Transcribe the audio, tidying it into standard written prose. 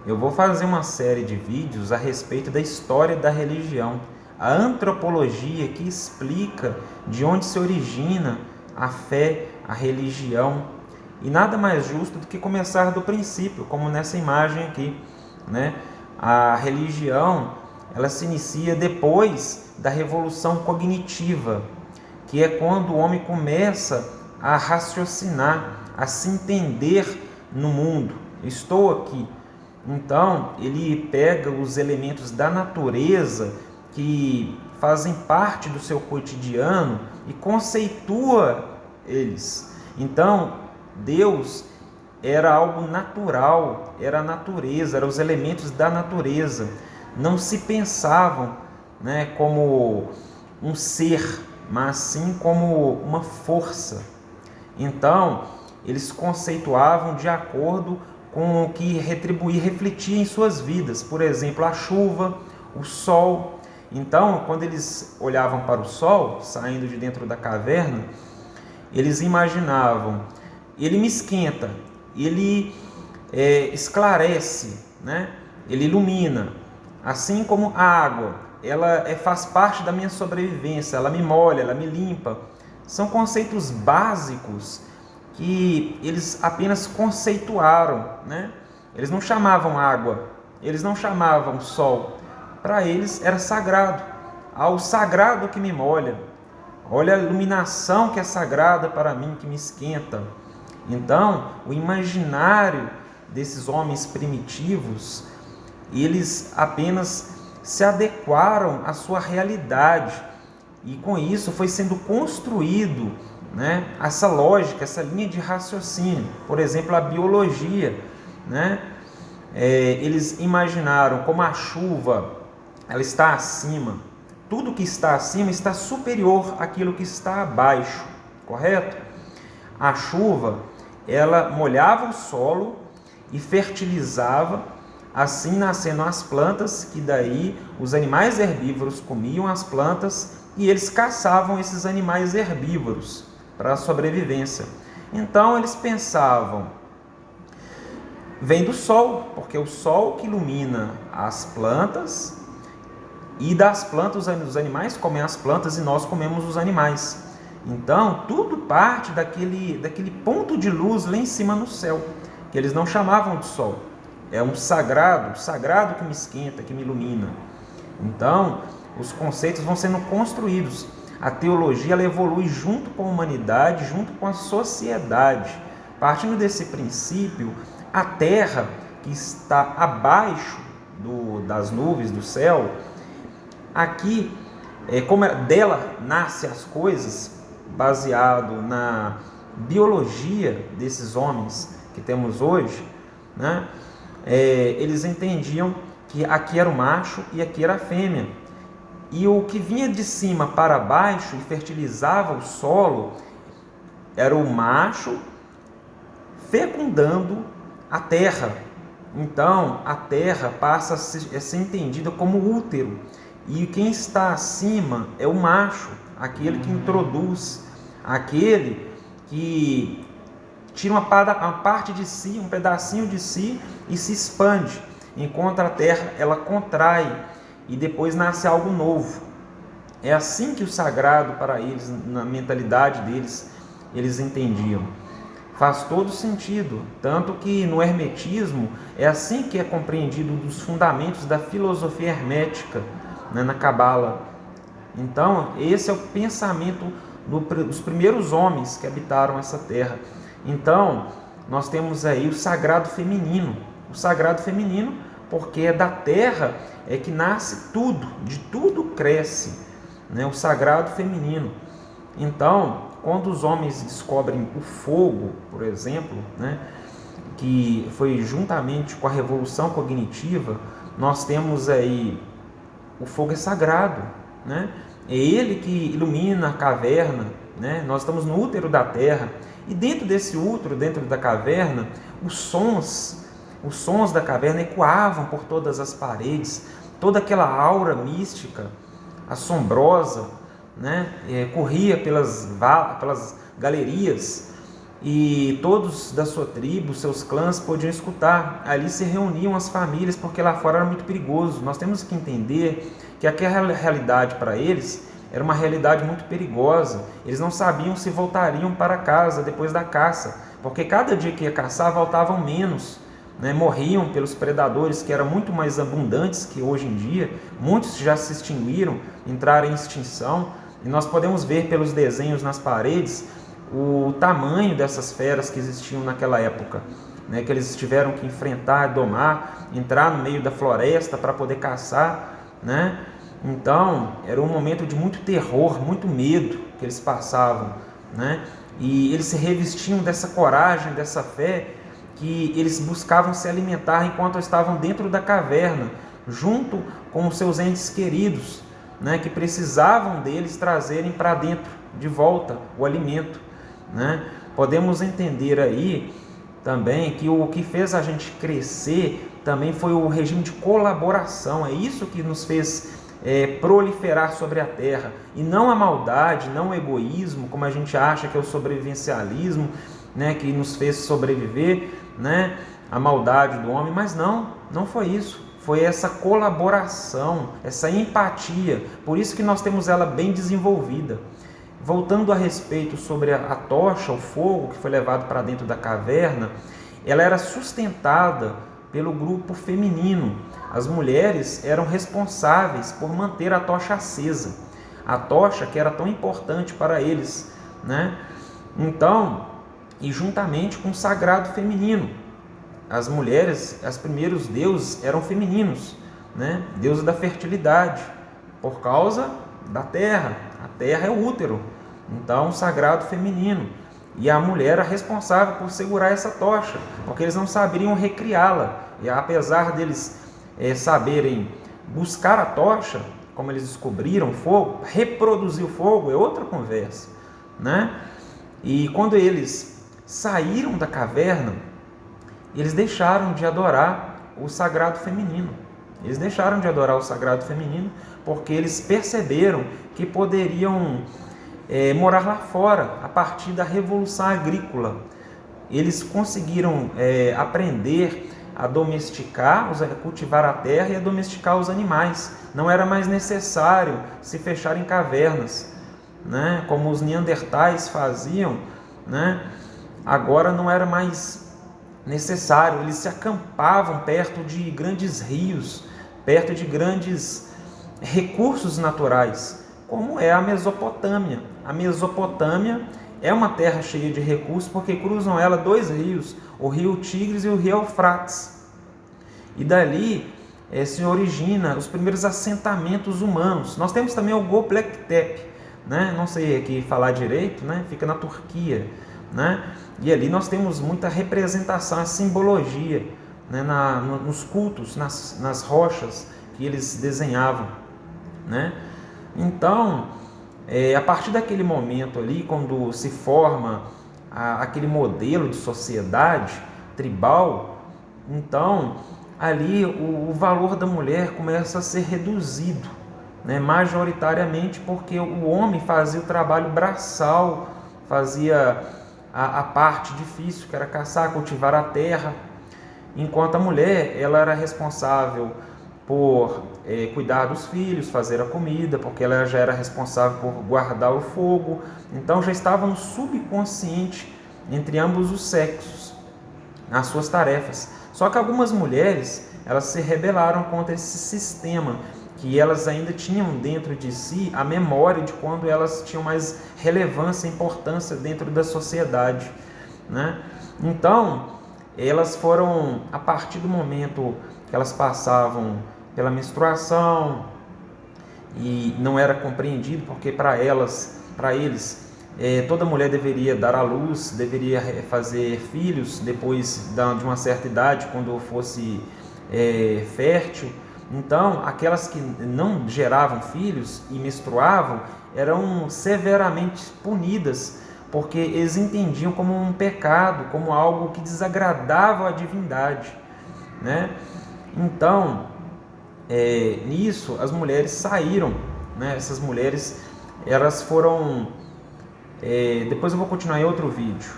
Eu vou fazer uma série de vídeos a respeito da história da religião, a antropologia que explica de onde se origina a fé, a religião. E nada mais justo do que começar do princípio, como nessa imagem aqui, né? A religião, ela se inicia depois da revolução cognitiva, que é quando o homem começa a raciocinar, a se entender no mundo. Estou aqui. Então, ele pega os elementos da natureza que fazem parte do seu cotidiano e conceitua eles. Então, Deus era algo natural, era a natureza, eram os elementos da natureza. Não se pensavam, né, como um ser, mas sim como uma força. Então, eles conceituavam de acordo com o que retribuir, refletia em suas vidas. Por exemplo, a chuva, o sol. Então, quando eles olhavam para o sol, saindo de dentro da caverna, eles imaginavam, ele me esquenta, ele esclarece, né? Ele ilumina. Assim como a água, ela faz parte da minha sobrevivência, ela me molha, ela me limpa. São conceitos básicos que eles apenas conceituaram, né? Eles não chamavam água, eles não chamavam sol. Para eles era sagrado. Ao sagrado que me molha. Olha a iluminação que é sagrada para mim, que me esquenta. Então, o imaginário desses homens primitivos, eles apenas se adequaram à sua realidade. E com isso foi sendo construído, né, essa lógica, essa linha de raciocínio. Por exemplo, a biologia, né? Eles imaginaram como a chuva ela está acima. Tudo que está acima está superior àquilo que está abaixo, correto? A chuva, ela molhava o solo e fertilizava, assim nascendo as plantas, que daí os animais herbívoros comiam as plantas e eles caçavam esses animais herbívoros para a sobrevivência. Então eles pensavam, vem do sol, porque é o sol que ilumina as plantas, e das plantas os animais comem as plantas e nós comemos os animais. Então tudo parte daquele ponto de luz lá em cima no céu, que eles não chamavam de sol. É um sagrado que me esquenta, que me ilumina. Então os conceitos vão sendo construídos. A teologia ela evolui junto com a humanidade, junto com a sociedade. Partindo desse princípio, a terra que está abaixo das nuvens do céu, aqui, como dela nascem as coisas, baseado na biologia desses homens que temos hoje, né? Eles entendiam que aqui era o macho e aqui era a fêmea. E o que vinha de cima para baixo e fertilizava o solo era o macho fecundando a terra. Então, a terra passa a ser entendida como útero. E quem está acima é o macho, aquele que introduz, aquele que tira uma parte de si, um pedacinho de si e se expande. Enquanto a terra ela contrai e depois nasce algo novo. É assim que o sagrado para eles, na mentalidade deles, eles entendiam. Faz todo sentido, tanto que no hermetismo é assim que é compreendido dos fundamentos da filosofia hermética, né, na Cabala. Então, esse é o pensamento dos primeiros homens que habitaram essa terra. Então, nós temos aí o sagrado feminino. O sagrado feminino, porque é da terra é que nasce tudo, de tudo cresce, né? O sagrado feminino. Então, quando os homens descobrem o fogo, por exemplo, né, que foi juntamente com a revolução cognitiva, nós temos aí o fogo é sagrado, né? É ele que ilumina a caverna, né? Nós estamos no útero da terra e dentro desse útero, dentro da caverna, os sons da caverna ecoavam por todas as paredes, toda aquela aura mística, assombrosa, né? Corria pelas galerias e todos da sua tribo, seus clãs, podiam escutar. Ali se reuniam as famílias, porque lá fora era muito perigoso. Nós temos que entender que aquela realidade para eles era uma realidade muito perigosa. Eles não sabiam se voltariam para casa depois da caça, porque cada dia que ia caçar voltavam menos, né? Morriam pelos predadores, que eram muito mais abundantes que hoje em dia. Muitos já se extinguiram, entraram em extinção, e nós podemos ver pelos desenhos nas paredes o tamanho dessas feras que existiam naquela época, né? Que eles tiveram que enfrentar, domar, entrar no meio da floresta para poder caçar, né? Então, era um momento de muito terror, muito medo que eles passavam, né? E eles se revestiam dessa coragem, dessa fé, que eles buscavam se alimentar enquanto estavam dentro da caverna, junto com os seus entes queridos, né? Que precisavam deles trazerem para dentro, de volta, o alimento, né? Podemos entender aí também que o que fez a gente crescer também foi o regime de colaboração. É isso que nos fez proliferar sobre a terra, e não a maldade, não o egoísmo, como a gente acha que é o sobrevivencialismo, né, que nos fez sobreviver, né, a maldade do homem. Mas não foi isso. Foi essa colaboração, essa empatia. Por isso que nós temos ela bem desenvolvida. Voltando a respeito sobre a tocha, o fogo que foi levado para dentro da caverna, ela era sustentada pelo grupo feminino. As mulheres eram responsáveis por manter a tocha acesa, a tocha que era tão importante para eles, né? Então, e juntamente com o sagrado feminino, as mulheres, os primeiros deuses eram femininos, né? Deuses da fertilidade, por causa da terra. A terra é o útero, então o sagrado feminino. E a mulher era responsável por segurar essa tocha, porque eles não saberiam recriá-la. E apesar deles saberem buscar a tocha, como eles descobriram o fogo, reproduzir o fogo é outra conversa, né? E quando eles saíram da caverna, eles deixaram de adorar o sagrado feminino. Eles deixaram de adorar o sagrado feminino porque eles perceberam que poderiam morar lá fora a partir da revolução agrícola. Eles conseguiram aprender a domesticar, a cultivar a terra e a domesticar os animais. Não era mais necessário se fechar em cavernas, né? Como os neandertais faziam, né? Agora não era mais necessário. Eles se acampavam perto de grandes rios, perto de grandes recursos naturais, como é a Mesopotâmia. A Mesopotâmia é uma terra cheia de recursos porque cruzam ela dois rios, o rio Tigres e o rio Eufrates. E dali se origina os primeiros assentamentos humanos. Nós temos também o Göbekli Tepe, né? Não sei aqui falar direito, né? Fica na Turquia, né? E ali nós temos muita representação, a simbologia, né? Nos cultos, nas rochas que eles desenhavam, né? Então, a partir daquele momento ali, quando se forma aquele modelo de sociedade tribal, então ali o valor da mulher começa a ser reduzido, né? Majoritariamente porque o homem fazia o trabalho braçal, fazia a parte difícil, que era caçar, cultivar a terra, enquanto a mulher ela era responsável por cuidar dos filhos, fazer a comida, porque ela já era responsável por guardar o fogo. Então já estava no subconsciente entre ambos os sexos as suas tarefas. Só que algumas mulheres elas se rebelaram contra esse sistema, que elas ainda tinham dentro de si a memória de quando elas tinham mais relevância e importância dentro da sociedade, né? Então elas foram, a partir do momento que elas passavam pela menstruação, e não era compreendido, porque para eles, toda mulher deveria dar à luz, deveria fazer filhos depois de uma certa idade, quando fosse fértil. Então, aquelas que não geravam filhos e menstruavam eram severamente punidas, porque eles entendiam como um pecado, como algo que desagradava a divindade, né? Então, nisso as mulheres saíram, né? Essas mulheres, elas foram... depois eu vou continuar em outro vídeo,